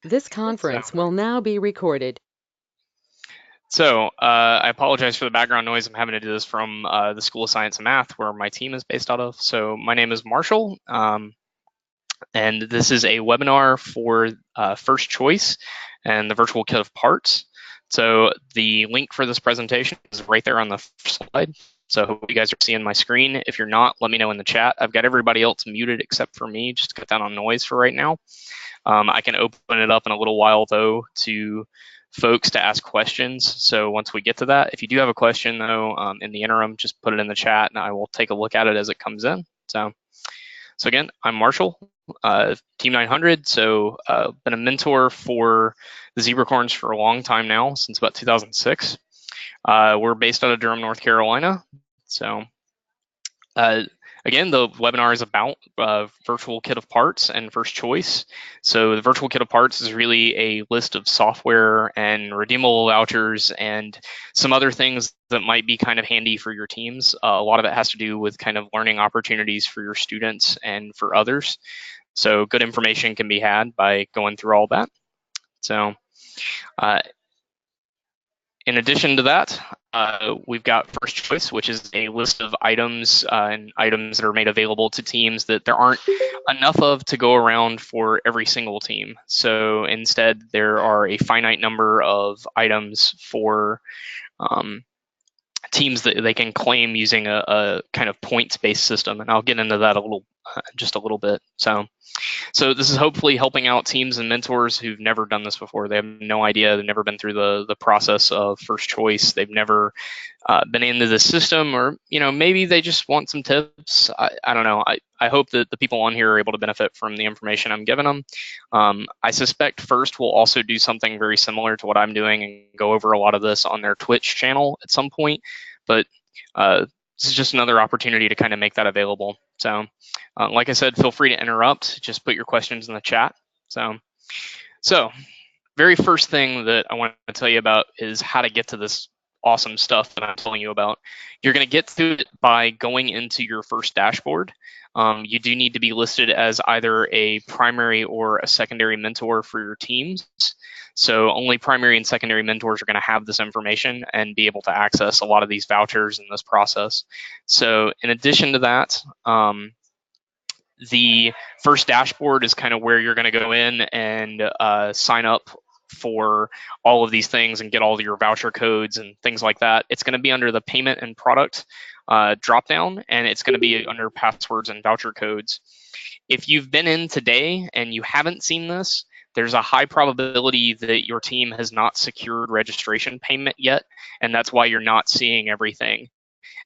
This conference will now be recorded. I apologize for the background noise. I'm having to do this from the School of Science and Math, where my team is based out of. So my name is Marshall, and this is a webinar for First Choice and the virtual kit of parts. So the link for this presentation is right there on the slide. So I hope you guys are seeing my screen. If you're not, let me know in the chat. I've got everybody else muted except for me, just to cut down on noise for right now. I can open it up in a little while, though, to folks to ask questions. So once we get to that, if you do have a question, though, in the interim, just put it in the chat and I will take a look at it as it comes in. So again, I'm Marshall, Team 900. Been a mentor for the Zebracorns for a long time now, since about 2006. We're based out of Durham, North Carolina. So again, the webinar is about virtual kit of parts and first choice. So the virtual kit of parts is really a list of software and redeemable vouchers and some other things that might be kind of handy for your teams. A lot of it has to do with kind of learning opportunities for your students and for others. So good information can be had by going through all that. So uh, in addition to that, we've got First Choice, which is a list of items and items that are made available to teams that there aren't enough of to go around for every single team. So instead, there are a finite number of items for teams that they can claim using a kind of points-based system, and I'll get into that just a little bit. So this is hopefully helping out teams and mentors who've never done this before. They have no idea. They've never been through the process of first choice. They've never been into the system, or maybe they just want some tips. I don't know. I hope that the people on here are able to benefit from the information I'm giving them. I suspect First will also do something very similar to what I'm doing and go over a lot of this on their Twitch channel at some point. But this is just another opportunity to kind of make that available. So like I said, feel free to interrupt. Just put your questions in the chat. So very first thing that I want to tell you about is how to get to this awesome stuff that I'm telling you about. You're going to get to it by going into your first dashboard. You do need to be listed as either a primary or a secondary mentor for your teams. So only primary and secondary mentors are going to have this information and be able to access a lot of these vouchers in this process. So in addition to that, the first dashboard is kind of where you're going to go in and sign up for all of these things and get all of your voucher codes and things like that. It's going to be under the payment and product dropdown, and it's going to be under passwords and voucher codes. If you've been in today and you haven't seen this, there's a high probability that your team has not secured registration payment yet, and that's why you're not seeing everything.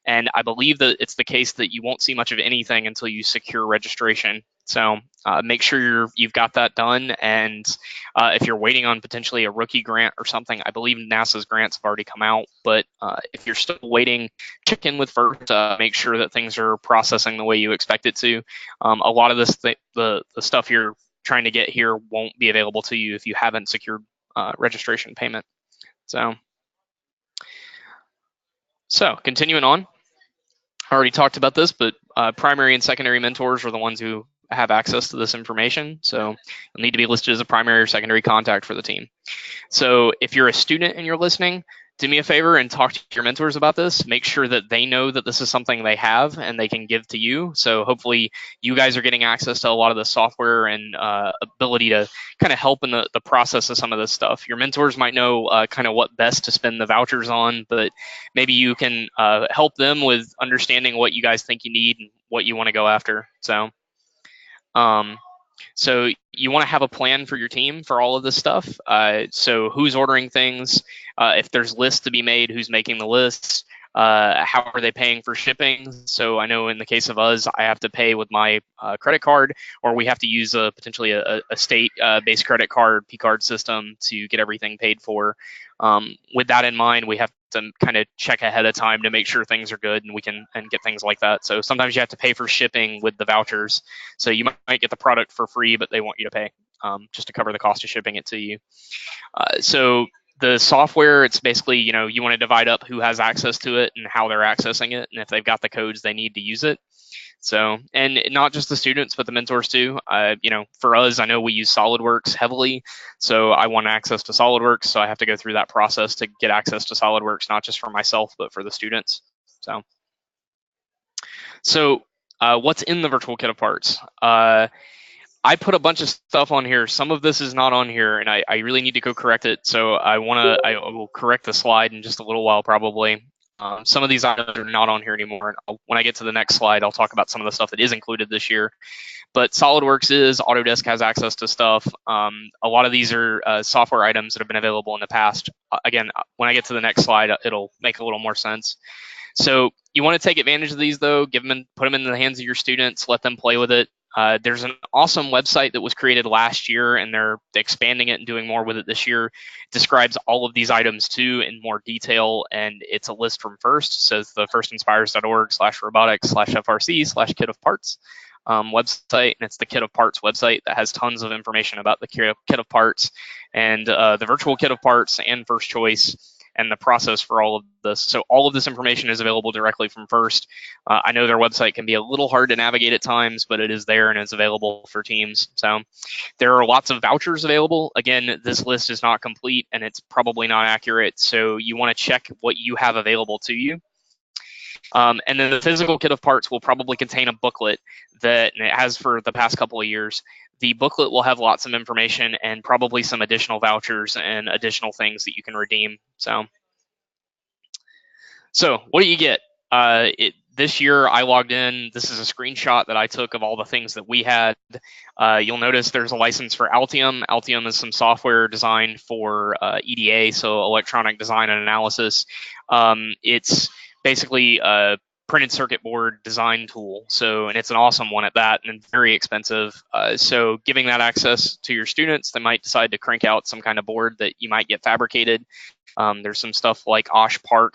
And I believe that it's the case that you won't see much of anything until you secure registration. So make sure you've got that done. And if you're waiting on potentially a rookie grant or something, I believe NASA's grants have already come out. But if you're still waiting, check in with First. Make sure that things are processing the way you expect it to. A lot of this, the stuff you're trying to get here won't be available to you if you haven't secured registration payment. So continuing on. I already talked about this, but primary and secondary mentors are the ones who have access to this information. So you'll need to be listed as a primary or secondary contact for the team. So if you're a student and you're listening, do me a favor and talk to your mentors about this. Make sure that they know that this is something they have and they can give to you. So hopefully you guys are getting access to a lot of the software and ability to kind of help in the process of some of this stuff. Your mentors might know kind of what best to spend the vouchers on, but maybe you can help them with understanding what you guys think you need and what you want to go after. So you want to have a plan for your team for all of this stuff. So who's ordering things? If there's lists to be made, who's making the lists? How are they paying for shipping? So I know in the case of us, I have to pay with my credit card, or we have to use potentially a state-based credit card, P-card system to get everything paid for. With that in mind, we have to kind of check ahead of time to make sure things are good and we can get things like that. So sometimes you have to pay for shipping with the vouchers. So you might get the product for free, but they want you to pay just to cover the cost of shipping it to you. So the software, it's basically, you want to divide up who has access to it and how they're accessing it. And if they've got the codes, they need to use it. So, and not just the students, but the mentors too. For us, I know we use SolidWorks heavily, so I want access to SolidWorks, so I have to go through that process to get access to SolidWorks, not just for myself, but for the students. So what's in the virtual kit of parts? I put a bunch of stuff on here. Some of this is not on here, and I really need to go correct it. So I will correct the slide in just a little while, probably. Some of these items are not on here anymore. And when I get to the next slide, I'll talk about some of the stuff that is included this year. But SolidWorks Autodesk has access to stuff. A lot of these are software items that have been available in the past. Again, when I get to the next slide, it'll make a little more sense. So you want to take advantage of these, though. Put them in the hands of your students. Let them play with it. There's an awesome website that was created last year, and they're expanding it and doing more with it this year. It describes all of these items too in more detail, and it's a list from FIRST. It says the firstinspires.org/robotics/FRC/kit of parts website, and it's the kit of parts website that has tons of information about the kit of parts and the virtual kit of parts and first choice and the process for all of this. So all of this information is available directly from FIRST. I know their website can be a little hard to navigate at times, but it is there and it's available for teams. So there are lots of vouchers available. Again, this list is not complete and it's probably not accurate, so you want to check what you have available to you. And then the physical kit of parts will probably contain a booklet that, and it has for the past couple of years. The booklet will have lots of information and probably some additional vouchers and additional things that you can redeem. So what do you get? This year I logged in. This is a screenshot that I took of all the things that we had. You'll notice there's a license for Altium. Altium is some software designed for EDA, so electronic design and analysis. It's basically a printed circuit board design tool. And it's an awesome one at that and very expensive. So giving that access to your students, they might decide to crank out some kind of board that you might get fabricated. There's some stuff like Osh Park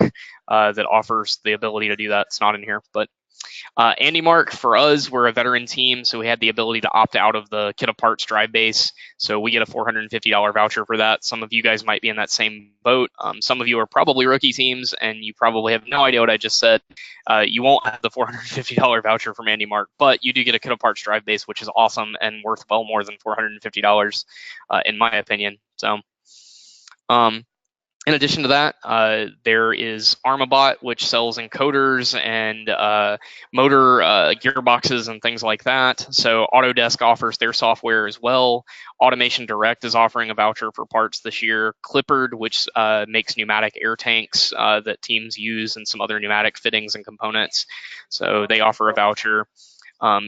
that offers the ability to do that. It's not in here, but Andy Mark, for us, we're a veteran team, so we had the ability to opt out of the kit of parts drive base. So we get a $450 voucher for that. Some of you guys might be in that same boat. Some of you are probably rookie teams, and you probably have no idea what I just said. You won't have the $450 voucher from Andy Mark, but you do get a kit of parts drive base, which is awesome and worth well more than $450, in my opinion. So. In addition to that, there is Armabot, which sells encoders and motor gearboxes and things like that. So Autodesk offers their software as well. Automation Direct is offering a voucher for parts this year. Clippard, which makes pneumatic air tanks that teams use and some other pneumatic fittings and components. So they offer a voucher.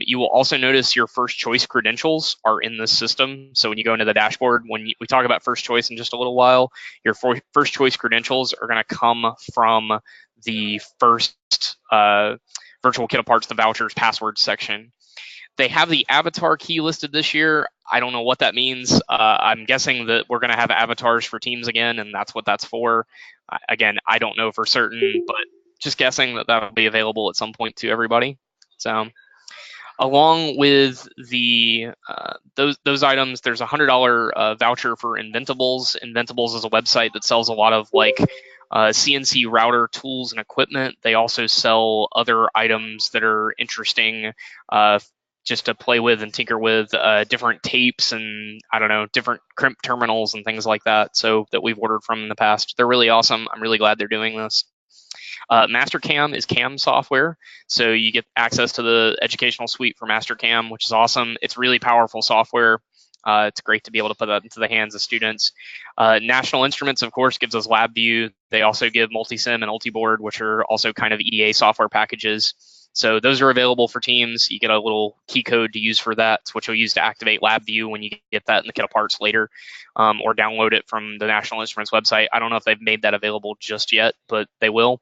You will also notice your first choice credentials are in this system. So when you go into the dashboard, we talk about first choice in just a little while, your first choice credentials are going to come from the first virtual kit of parts, the vouchers passwords section. They have the avatar key listed this year. I don't know what that means. I'm guessing that we're going to have avatars for teams again, and that's what that's for. Again, I don't know for certain, but just guessing that that'll be available at some point to everybody. So. Along with the those items, there's a $100 voucher for Inventables. Inventables is a website that sells a lot of CNC router tools and equipment. They also sell other items that are interesting just to play with and tinker with, different tapes and different crimp terminals and things like that. So that we've ordered from in the past. They're really awesome. I'm really glad they're doing this. Mastercam is CAM software, so you get access to the educational suite for Mastercam, which is awesome. It's really powerful software. It's great to be able to put that into the hands of students. National Instruments, of course, gives us LabVIEW. They also give Multisim and Ultiboard, which are also kind of EDA software packages. So those are available for teams. You get a little key code to use for that, which you'll use to activate LabVIEW when you get that in the kit of parts later, or download it from the National Instruments website. I don't know if they've made that available just yet, but they will.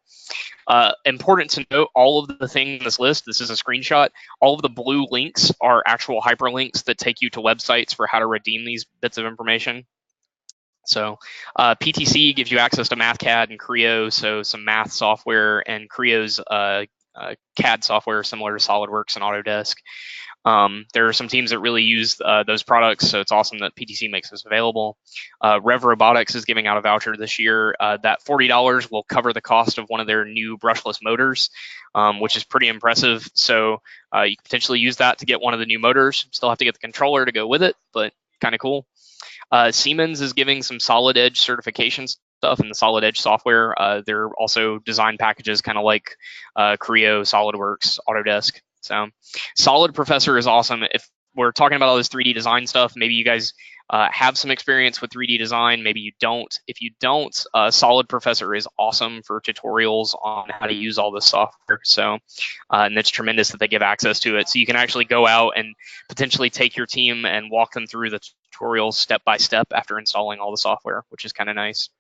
Important to note, all of the things in this list, this is a screenshot, all of the blue links are actual hyperlinks that take you to websites for how to redeem these bits of information. So PTC gives you access to MathCAD and Creo, so some math software, and Creo's CAD software similar to SolidWorks and Autodesk. There are some teams that really use those products, so it's awesome that PTC makes this available. Rev Robotics is giving out a voucher this year. That $40 will cover the cost of one of their new brushless motors, which is pretty impressive. So you can potentially use that to get one of the new motors. Still have to get the controller to go with it, but kind of cool. Siemens is giving some Solid Edge certification stuff in the Solid Edge software. They're also design packages kind of like Creo, SolidWorks, Autodesk. So Solid Professor is awesome. If we're talking about all this 3D design stuff, maybe you guys have some experience with 3D design, maybe you don't. If you don't, Solid Professor is awesome for tutorials on how to use all this software. So, and it's tremendous that they give access to it. So you can actually go out and potentially take your team and walk them through the tutorials step by step after installing all the software, which is kind of nice.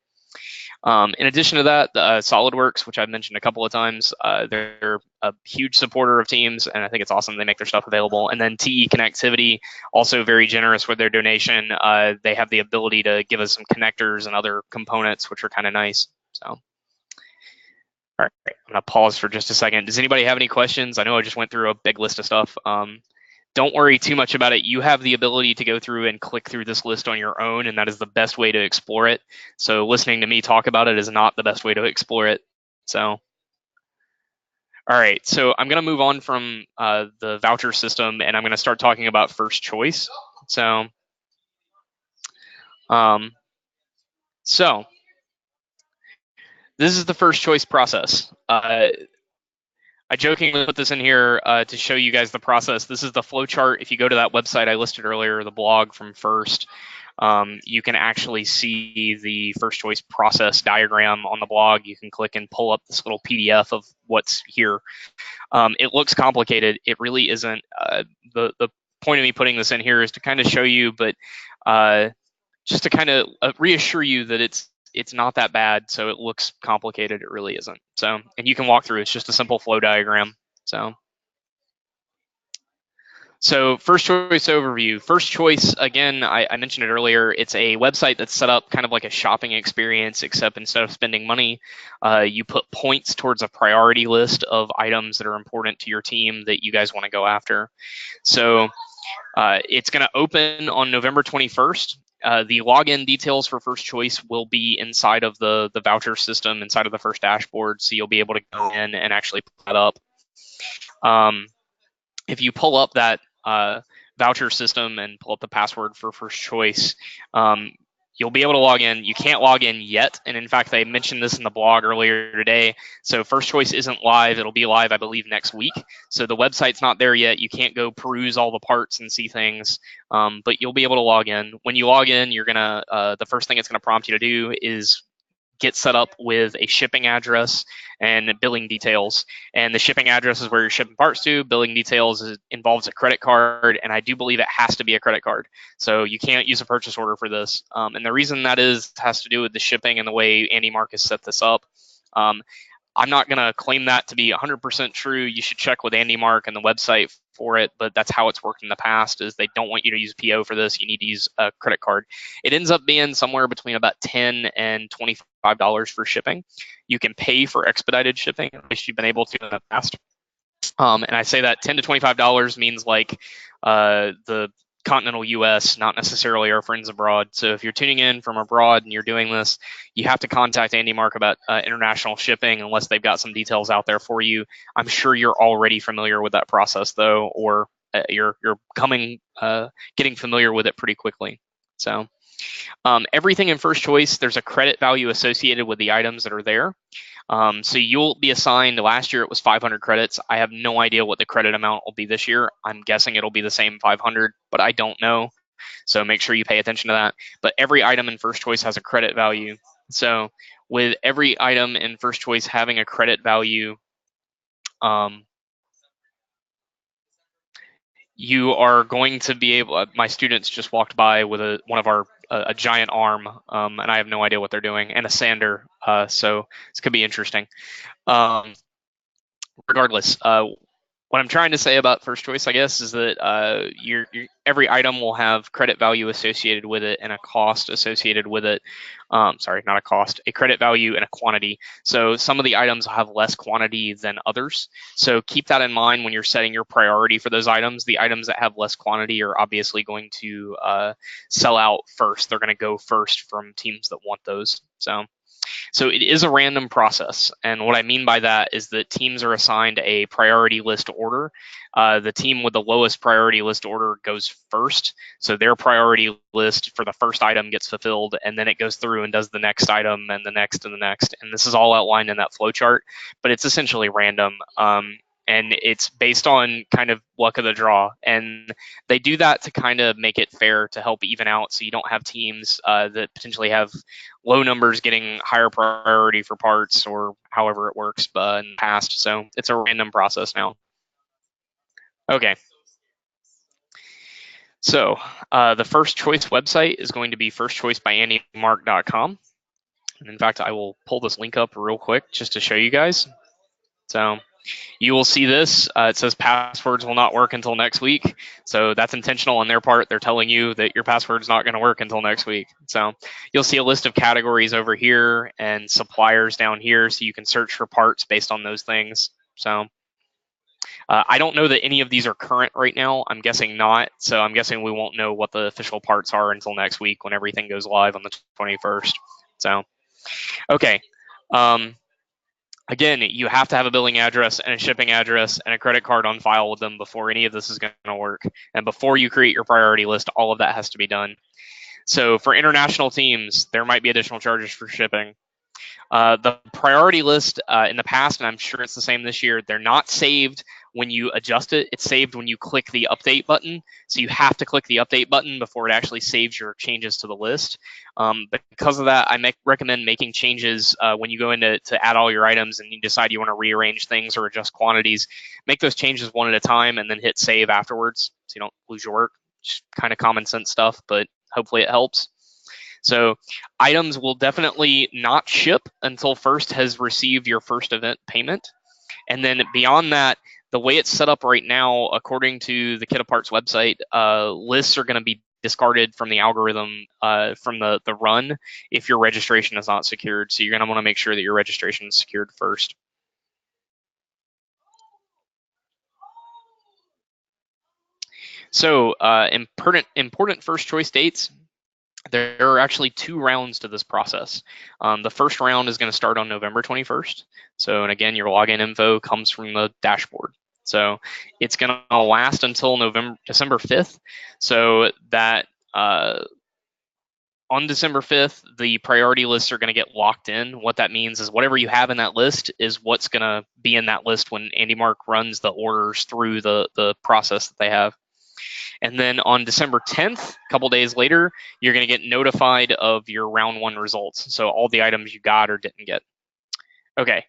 In addition to that, SolidWorks, which I've mentioned a couple of times, they're a huge supporter of teams, and I think it's awesome they make their stuff available. And then TE Connectivity, also very generous with their donation. They have the ability to give us some connectors and other components, which are kind of nice. So, all right, I'm gonna pause for just a second. Does anybody have any questions? I know I just went through a big list of stuff. Don't worry too much about it. You have the ability to go through and click through this list on your own, and that is the best way to explore it. So listening to me talk about it is not the best way to explore it. So, all right. So I'm going to move on from the voucher system, and I'm going to start talking about first choice. So, um, so this is the first choice process. I jokingly put this in here to show you guys the process. This is the flow chart. If you go to that website I listed earlier, the blog from First, you can actually see the first choice process diagram on the blog. You can click and pull up this little PDF of what's here. It looks complicated. It really isn't. The point of me putting this in here is to kind of show you, but just to kind of reassure you that it's not that bad. So it looks complicated. It really isn't. So, and you can walk through. It's just a simple flow diagram. So first choice overview. First choice, again, I mentioned it earlier, it's a website that's set up kind of like a shopping experience, except instead of spending money, you put points towards a priority list of items that are important to your team that you guys want to go after. So it's going to open on November 21st. The login details for first choice will be inside of the voucher system, inside of the first dashboard, so you'll be able to go in and actually put that up. If you pull up that voucher system and pull up the password for first choice, you'll be able to log in. You can't log in yet, and in fact, I mentioned this in the blog earlier today. So first choice isn't live. It'll be live, I believe, next week. So the website's not there yet. You can't go peruse all the parts and see things, but you'll be able to log in. When you log in, you're gonna the first thing it's gonna prompt you to do is get set up with a shipping address and billing details. And the shipping address is where you're shipping parts to. Billing details involves a credit card, and I do believe it has to be a credit card. So you can't use a purchase order for this. And the reason that has to do with the shipping and the way Andy Marcus set this up. I'm not going to claim that to be 100% true. You should check with Andy Mark and the website for it, but that's how it's worked in the past. Is they don't want you to use PO for this. You need to use a credit card. It ends up being somewhere between about $10 and $25 for shipping. You can pay for expedited shipping, which you've been able to in the past. And I say that $10 to $25 means like the continental US, not necessarily our friends abroad. So if you're tuning in from abroad and you're doing this, you have to contact Andy Mark about international shipping unless they've got some details out there for you. I'm sure you're already familiar with that process though, or you're getting familiar with it pretty quickly. So everything in first choice, there's a credit value associated with the items that are there. So you'll be assigned, last year it was 500 credits. I have no idea what the credit amount will be this year. I'm guessing it'll be the same 500, but I don't know. So make sure you pay attention to that. But every item in first choice has a credit value. So with every item in first choice having a credit value, you are going to be able, my students just walked by with one of our a giant arm, and I have no idea what they're doing, and a sander, so this could be interesting. Regardless, what I'm trying to say about first choice, I guess, is that every item will have credit value associated with it and a cost associated with it. Sorry, not a cost, a credit value and a quantity. So some of the items will have less quantity than others. So keep that in mind when you're setting your priority for those items. The items that have less quantity are obviously going to sell out first. They're going to go first from teams that want those. So it is a random process. And what I mean by that is that teams are assigned a priority list order. The team with the lowest priority list order goes first. So their priority list for the first item gets fulfilled, and then it goes through and does the next item and the next and the next. And this is all outlined in that flow chart, but it's essentially random. And it's based on kind of luck of the draw. And they do that to kind of make it fair, to help even out, so you don't have teams that potentially have low numbers getting higher priority for parts, or however it works in the past. So it's a random process now. Okay. So the first choice website is going to be firstchoicebyAndyMark.com. And in fact, I will pull this link up real quick just to show you guys. So you will see this. It says passwords will not work until next week. So that's intentional on their part. They're telling you that your password's not going to work until next week. So you'll see a list of categories over here and suppliers down here, so you can search for parts based on those things. So I don't know that any of these are current right now. I'm guessing not. So I'm guessing we won't know what the official parts are until next week when everything goes live on the 21st. So, okay. Again, you have to have a billing address and a shipping address and a credit card on file with them before any of this is going to work. And before you create your priority list, all of that has to be done. So for international teams, there might be additional charges for shipping. The priority list in the past, and I'm sure it's the same this year, they're not saved when you adjust it. It's saved when you click the update button. So you have to click the update button before it actually saves your changes to the list. But because of that, I recommend making changes when you go in to add all your items and you decide you want to rearrange things or adjust quantities. Make those changes one at a time and then hit save afterwards so you don't lose your work. Just kind of common sense stuff, but hopefully it helps. So items will definitely not ship until first has received your first event payment. And then beyond that, the way it's set up right now, according to the Kit Apart's website, lists are going to be discarded from the algorithm from the run if your registration is not secured. So you're going to want to make sure that your registration is secured first. So important first choice dates. There are actually 2 rounds to this process. The first round is going to start on November 21st. So, and again, your login info comes from the dashboard. So it's going to last until December 5th. So that on December 5th, the priority lists are going to get locked in. What that means is whatever you have in that list is what's going to be in that list when AndyMark runs the orders through the process that they have. And then on December 10th, a couple days later, you're going to get notified of your round 1 results. So all the items you got or didn't get. Okay.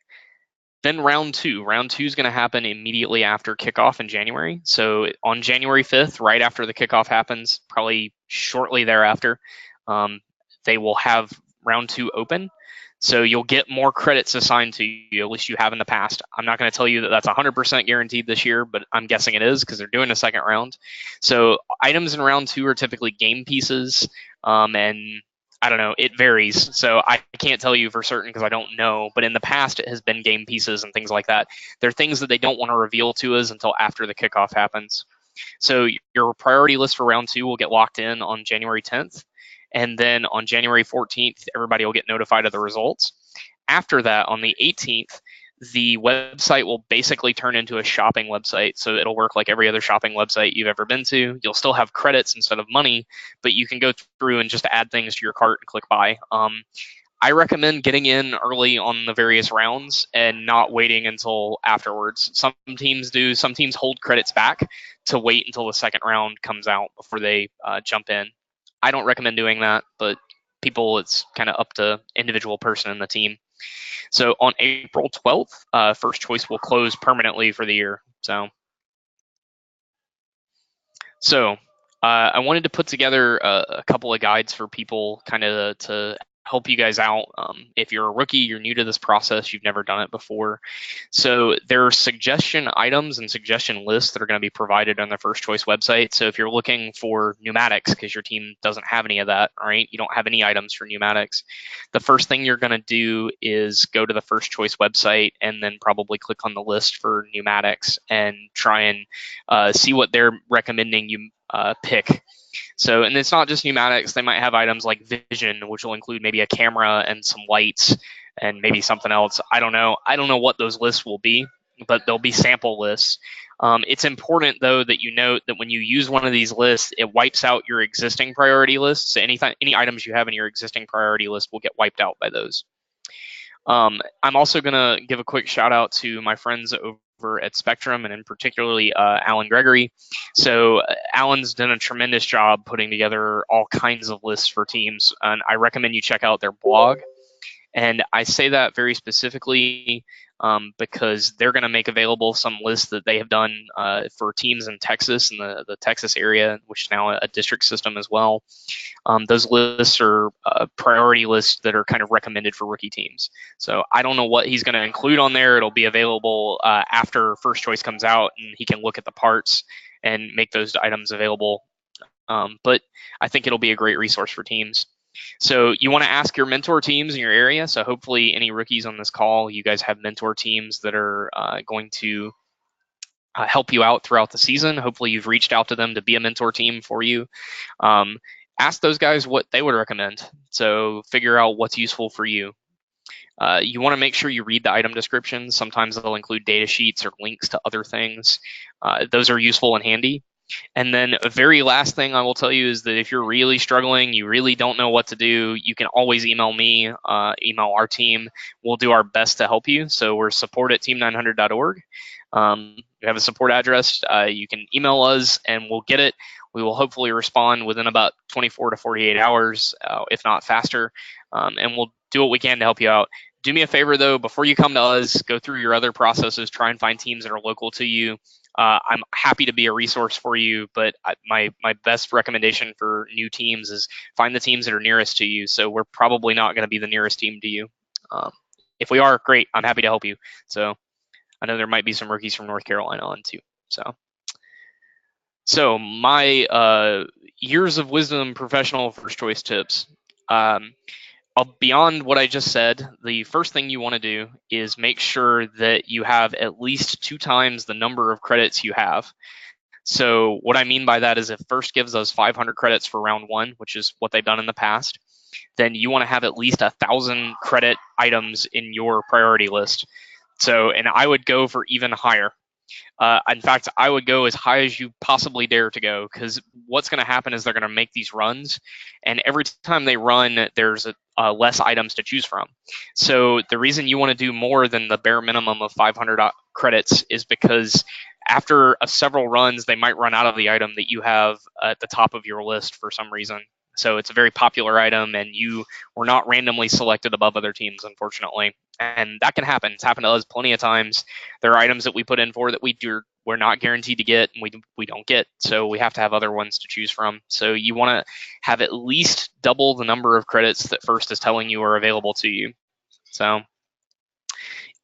Then round 2. Round 2 is going to happen immediately after kickoff in January. So on January 5th, right after the kickoff happens, probably shortly thereafter, they will have round 2 open. So you'll get more credits assigned to you, at least you have in the past. I'm not going to tell you that that's 100% guaranteed this year, but I'm guessing it is because they're doing a second round. So items in round 2 are typically game pieces, and I don't know, it varies. So I can't tell you for certain because I don't know, but in the past it has been game pieces and things like that. They're things that they don't want to reveal to us until after the kickoff happens. So your priority list for round 2 will get locked in on January 10th. And then on January 14th, everybody will get notified of the results. After that, on the 18th, the website will basically turn into a shopping website. So it'll work like every other shopping website you've ever been to. You'll still have credits instead of money, but you can go through and just add things to your cart and click buy. I recommend getting in early on the various rounds and not waiting until afterwards. Some teams do. Some teams hold credits back to wait until the second round comes out before they jump in. I don't recommend doing that, but people, it's kind of up to individual person in the team. So on April 12th, first choice will close permanently for the year. So I wanted to put together a couple of guides for people kind of to help you guys out. If you're a rookie, you're new to this process, you've never done it before. So there are suggestion items and suggestion lists that are going to be provided on the First Choice website. So if you're looking for pneumatics, because your team doesn't have any of that, right? You don't have any items for pneumatics. The first thing you're going to do is go to the First Choice website and then probably click on the list for pneumatics and try and see what they're recommending you pick. So, and it's not just pneumatics. They might have items like vision, which will include maybe a camera and some lights and maybe something else. I don't know. I don't know what those lists will be, but they'll be sample lists. It's important, though, that you note that when you use one of these lists, it wipes out your existing priority lists. So any items you have in your existing priority list will get wiped out by those. I'm also going to give a quick shout out to my friends over at Spectrum, and in particularly Alan Gregory. So Alan's done a tremendous job putting together all kinds of lists for teams, and I recommend you check out their blog. And I say that very specifically because they're going to make available some lists that they have done for teams in Texas and the Texas area, which is now a district system as well. Those lists are priority lists that are kind of recommended for rookie teams. So I don't know what he's going to include on there. It'll be available after First Choice comes out, and he can look at the parts and make those items available. But I think it'll be a great resource for teams. So you want to ask your mentor teams in your area. So hopefully any rookies on this call, you guys have mentor teams that are going to help you out throughout the season. Hopefully you've reached out to them to be a mentor team for you. Ask those guys what they would recommend. So figure out what's useful for you. You want to make sure you read the item descriptions. Sometimes they'll include data sheets or links to other things. Those are useful and handy. And then a very last thing I will tell you is that if you're really struggling, you really don't know what to do, you can always email me, email our team. We'll do our best to help you. So we're support@team900.org. We have a support address. You can email us and we'll get it. We will hopefully respond within about 24 to 48 hours, if not faster. And we'll do what we can to help you out. Do me a favor, though, before you come to us, go through your other processes, try and find teams that are local to you. I'm happy to be a resource for you, but my best recommendation for new teams is find the teams that are nearest to you. So we're probably not going to be the nearest team to you. If we are, great. I'm happy to help you. So I know there might be some rookies from North Carolina on too. So my years of wisdom professional First Choice tips. Beyond what I just said, the first thing you want to do is make sure that you have at least 2 times the number of credits you have. So what I mean by that is if First gives us 500 credits for round 1, which is what they've done in the past, then you want to have at least 1,000 credit items in your priority list. So, and I would go for even higher. In fact, I would go as high as you possibly dare to go, because what's going to happen is they're going to make these runs, and every time they run, there's less items to choose from. So the reason you want to do more than the bare minimum of 500 credits is because after several runs, they might run out of the item that you have at the top of your list for some reason. So it's a very popular item, and you were not randomly selected above other teams, unfortunately. And that can happen. It's happened to us plenty of times. There are items that we put in for that we're not guaranteed to get, and we don't get. So we have to have other ones to choose from. So you want to have at least double the number of credits that First is telling you are available to you. So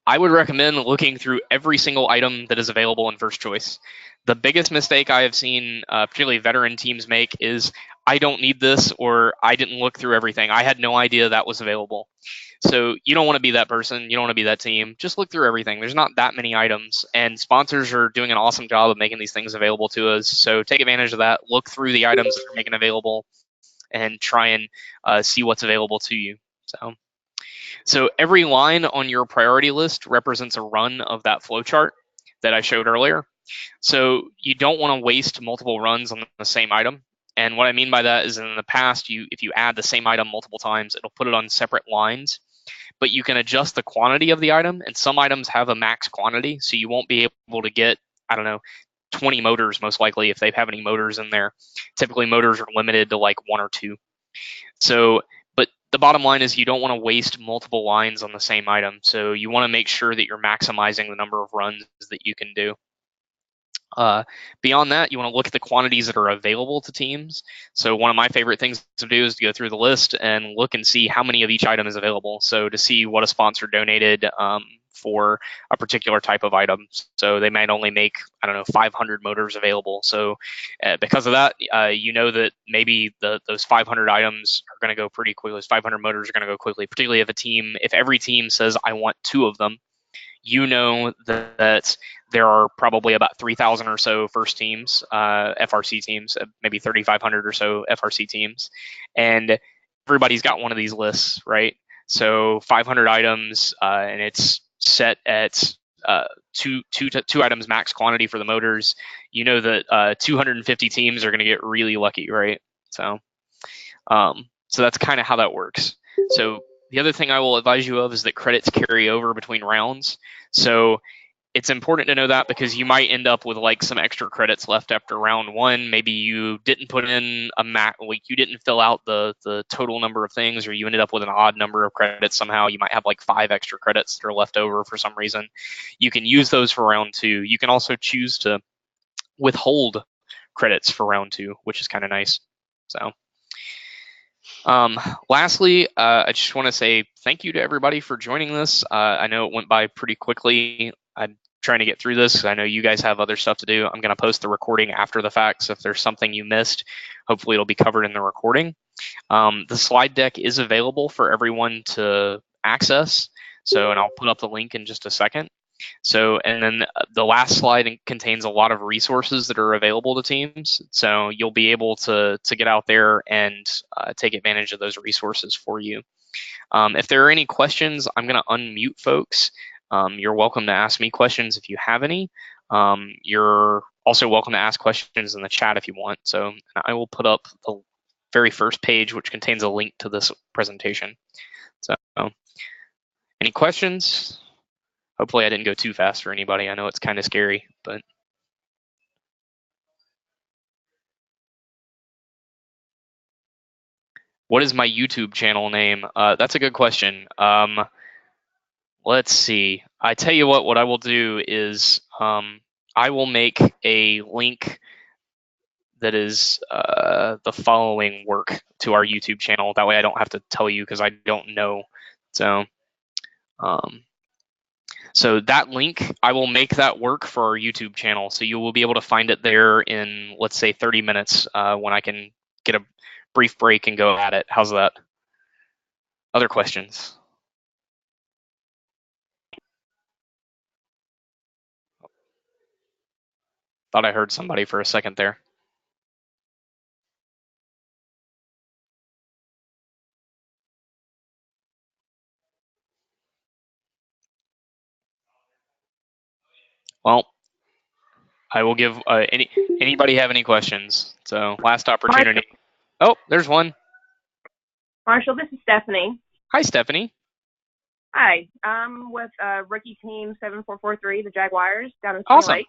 I would recommend looking through every single item that is available in First Choice. The biggest mistake I have seen, particularly veteran teams make, is I don't need this, or I didn't look through everything. I had no idea that was available. So you don't want to be that person. You don't want to be that team. Just look through everything. There's not that many items, and sponsors are doing an awesome job of making these things available to us. So take advantage of that. Look through the items that they're making available and try and see what's available to you. So every line on your priority list represents a run of that flowchart that I showed earlier. So you don't want to waste multiple runs on the same item. And what I mean by that is in the past, if you add the same item multiple times, it'll put it on separate lines. But you can adjust the quantity of the item, and some items have a max quantity, so you won't be able to get, 20 motors most likely if they have any motors in there. Typically motors are limited to like 1 or 2. So, but the bottom line is you don't want to waste multiple lines on the same item. So you want to make sure that you're maximizing the number of runs that you can do. Beyond that, you want to look at the quantities that are available to teams. So one of my favorite things to do is to go through the list and look and see how many of each item is available. So to see what a sponsor donated for a particular type of item. So they might only make, I don't know, 500 motors available. So because of that, you know that maybe those 500 items are going to go pretty quickly. Those 500 motors are going to go quickly, particularly if every team says, I want 2 of them, you know that there are probably about 3,000 or so first teams, FRC teams, maybe 3,500 or so FRC teams, and everybody's got one of these lists, right? So 500 items, and it's set at two items max quantity for the motors. You know that 250 teams are going to get really lucky, right? So that's kind of how that works. So the other thing I will advise you of is that credits carry over between rounds. So it's important to know that because you might end up with like some extra credits left after round 1. Maybe you didn't put in you didn't fill out the total number of things, or you ended up with an odd number of credits somehow. You might have like 5 extra credits that are left over for some reason. You can use those for round 2. You can also choose to withhold credits for round 2, which is kind of nice. So lastly, I just want to say thank you to everybody for joining this. I know it went by pretty quickly. I'm trying to get through this because I know you guys have other stuff to do. I'm going to post the recording after the fact, so if there's something you missed, hopefully it'll be covered in the recording. The slide deck is available for everyone to access, and I'll put up the link in just a second. So, and then the last slide contains a lot of resources that are available to teams. So you'll be able to get out there and take advantage of those resources for you. If there are any questions, I'm going to unmute folks. You're welcome to ask me questions if you have any. You're also welcome to ask questions in the chat if you want. So I will put up the very first page, which contains a link to this presentation. So any questions? Hopefully I didn't go too fast for anybody. I know it's kind of scary, but. What is my YouTube channel name? That's a good question. Let's see. I tell you what I will do is I will make a link that is the following work to our YouTube channel. That way I don't have to tell you because I don't know. So that link, I will make that work for our YouTube channel. So you will be able to find it there in, let's say, 30 minutes when I can get a brief break and go at it. How's that? Other questions? Thought I heard somebody for a second there. Well, I will give anybody have any questions? So last opportunity. Oh, there's one. Marshall, this is Stephanie. Hi, Stephanie. Hi, I'm with rookie team 7443, the Jaguars, down in Cedar Awesome. Lake.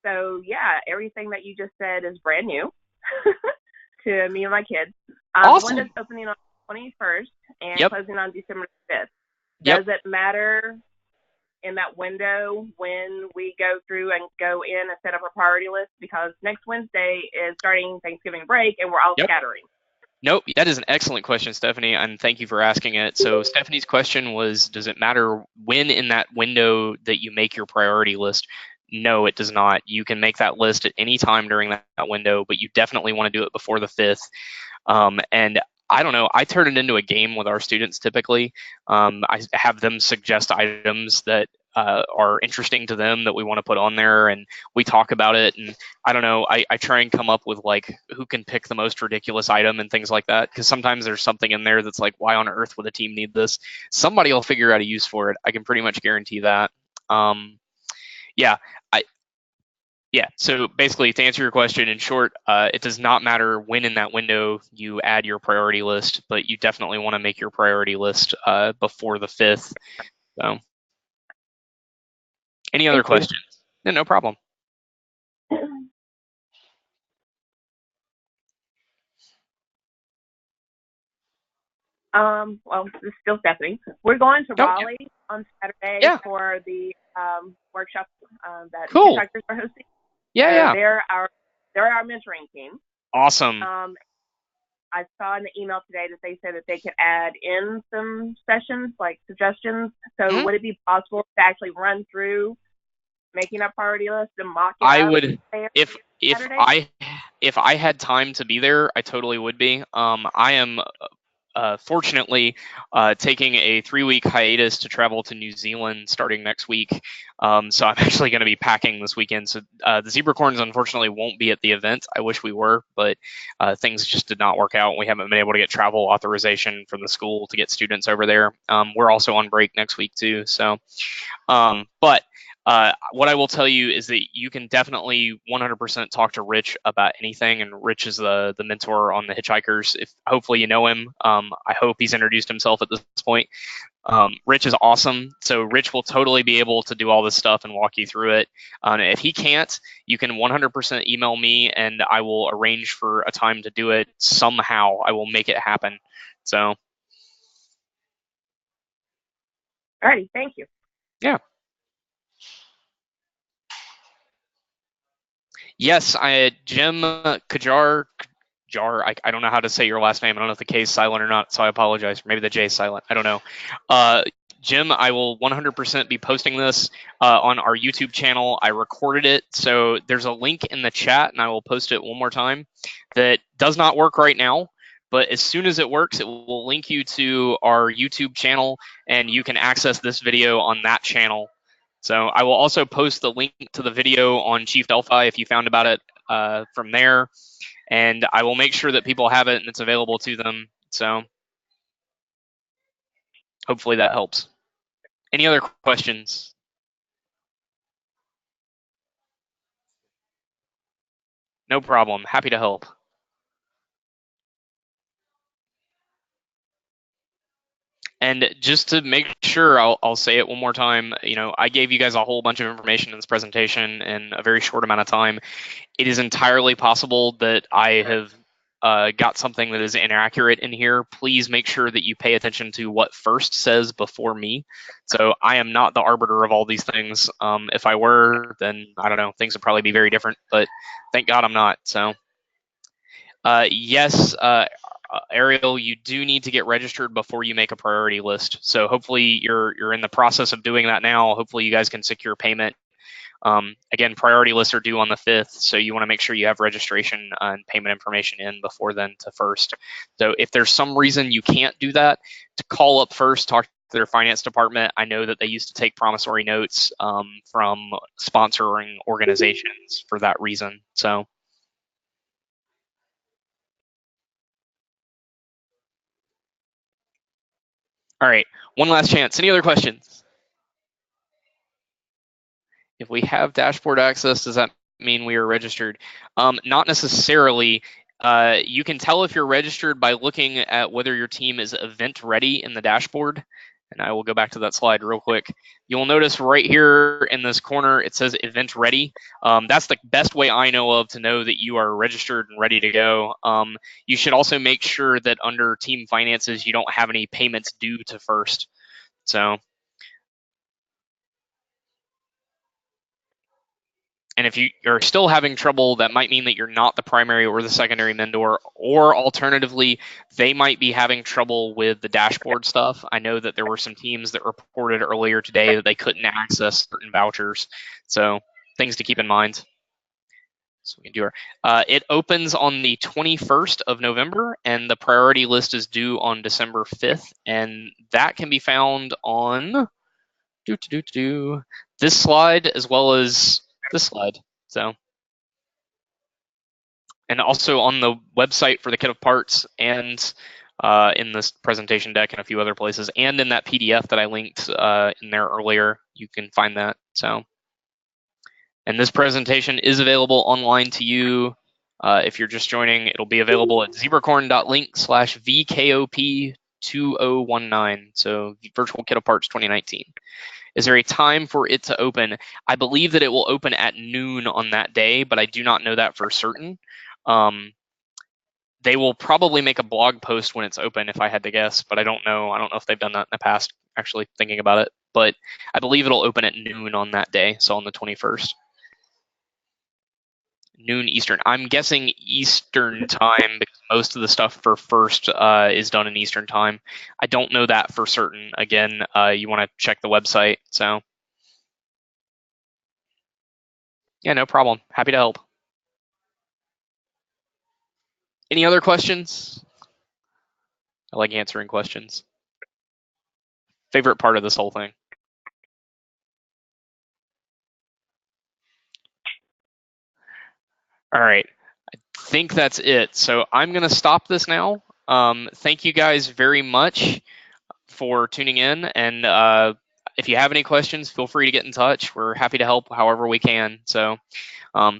So yeah, everything that you just said is brand new to me and my kids. Awesome. The window's opening on the 21st and Yep. closing on December 5th. Yep. Does it matter in that window when we go through and go in and set up a priority list? Because next Wednesday is starting Thanksgiving break and we're all scattering. Nope, that is an excellent question, Stephanie, and thank you for asking it. So Stephanie's question was, does it matter when in that window that you make your priority list? No, it does not. You can make that list at any time during that window, but you definitely want to do it before the 5th. And I don't know, I turn it into a game with our students typically. I have them suggest items that are interesting to them that we want to put on there, and we talk about it. And I don't know, I try and come up with like who can pick the most ridiculous item and things like that, because sometimes there's something in there that's like, why on earth would a team need this? Somebody will figure out a use for it. I can pretty much guarantee that. So basically, to answer your question in short, it does not matter when in that window you add your priority list, but you definitely want to make your priority list before the 5th. So, any other questions? No problem. Well, this is still Stephanie. We're going to Raleigh on Saturday for the workshop that instructors are hosting. Yeah, So yeah. they're our mentoring team. Awesome. I saw in the email today that they said that they could add in some sessions, like suggestions. So would it be possible to actually run through making a priority list and mock it I up would, there if Saturday? if I had time to be there, I totally would be. I am fortunately taking a 3-week hiatus to travel to New Zealand starting next week. So I'm actually going to be packing this weekend. So the Zebracorns unfortunately won't be at the event. I wish we were, but things just did not work out. We haven't been able to get travel authorization from the school to get students over there. We're also on break next week too. So, but what I will tell you is that you can definitely 100% talk to Rich about anything, and Rich is the mentor on the Hitchhikers. If hopefully you know him, I hope he's introduced himself at this point. Rich is awesome, so Rich will totally be able to do all this stuff and walk you through it. If he can't, you can 100% email me, and I will arrange for a time to do it somehow. I will make it happen. So, Alrighty, thank you. yeah. Yes, Jim Kajar. I don't know how to say your last name. I don't know if the K is silent or not, so I apologize. Maybe the J is silent. I don't know. Jim, I will 100% be posting this on our YouTube channel. I recorded it, so there's a link in the chat, and I will post it one more time. That does not work right now, but as soon as it works, it will link you to our YouTube channel, and you can access this video on that channel. So I will also post the link to the video on Chief Delphi if you found about it from there, and I will make sure that people have it and it's available to them. So hopefully that helps. Any other questions? No problem. Happy to help. And just to make sure, I'll say it one more time. I gave you guys a whole bunch of information in this presentation in a very short amount of time. It is entirely possible that I have got something that is inaccurate in here. Please make sure that you pay attention to what first says before me. So I am not the arbiter of all these things. If I were, then I don't know, things would probably be very different. But thank God I'm not. So yes, Ariel, you do need to get registered before you make a priority list. So hopefully you're in the process of doing that now. Hopefully you guys can secure payment. Again, priority lists are due on the 5th, so you want to make sure you have registration and payment information in before then to first. So if there's some reason you can't do that, to call up first, talk to their finance department. I know that they used to take promissory notes from sponsoring organizations for that reason. So. All right, one last chance. Any other questions? If we have dashboard access, does that mean we are registered? Not necessarily. You can tell if you're registered by looking at whether your team is event ready in the dashboard. And I will go back to that slide real quick. You'll notice right here in this corner, it says event ready. That's the best way I know of to know that you are registered and ready to go. You should also make sure that under team finances, you don't have any payments due to first. So. And if you're still having trouble, that might mean that you're not the primary or the secondary mentor, or alternatively, they might be having trouble with the dashboard stuff. I know that there were some teams that reported earlier today that they couldn't access certain vouchers. So things to keep in mind. So we can do it opens on the 21st of November, and the priority list is due on December 5th, and that can be found on this slide as well as this slide. So, and also on the website for the kit of parts, and in this presentation deck and a few other places, and in that PDF that I linked in there earlier, you can find that. So, and this presentation is available online to you. If you're just joining, it'll be available at zebracorn.link/vKOP2019. So Virtual Kit of Parts 2019. Is there a time for it to open? I believe that it will open at noon on that day, but I do not know that for certain. They will probably make a blog post when it's open, if I had to guess, but I don't know. I don't know if they've done that in the past, actually thinking about it. But I believe it'll open at noon on that day, so on the 21st. noon Eastern. I'm guessing Eastern time because most of the stuff for first is done in Eastern time. I don't know that for certain. Again, you want to check the website. So, yeah, no problem. Happy to help. Any other questions? I like answering questions. Favorite part of this whole thing. All right. I think that's it. So I'm going to stop this now. Thank you guys very much for tuning in. And if you have any questions, feel free to get in touch. We're happy to help however we can. So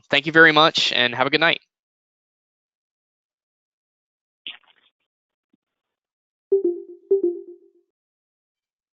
thank you very much and have a good night.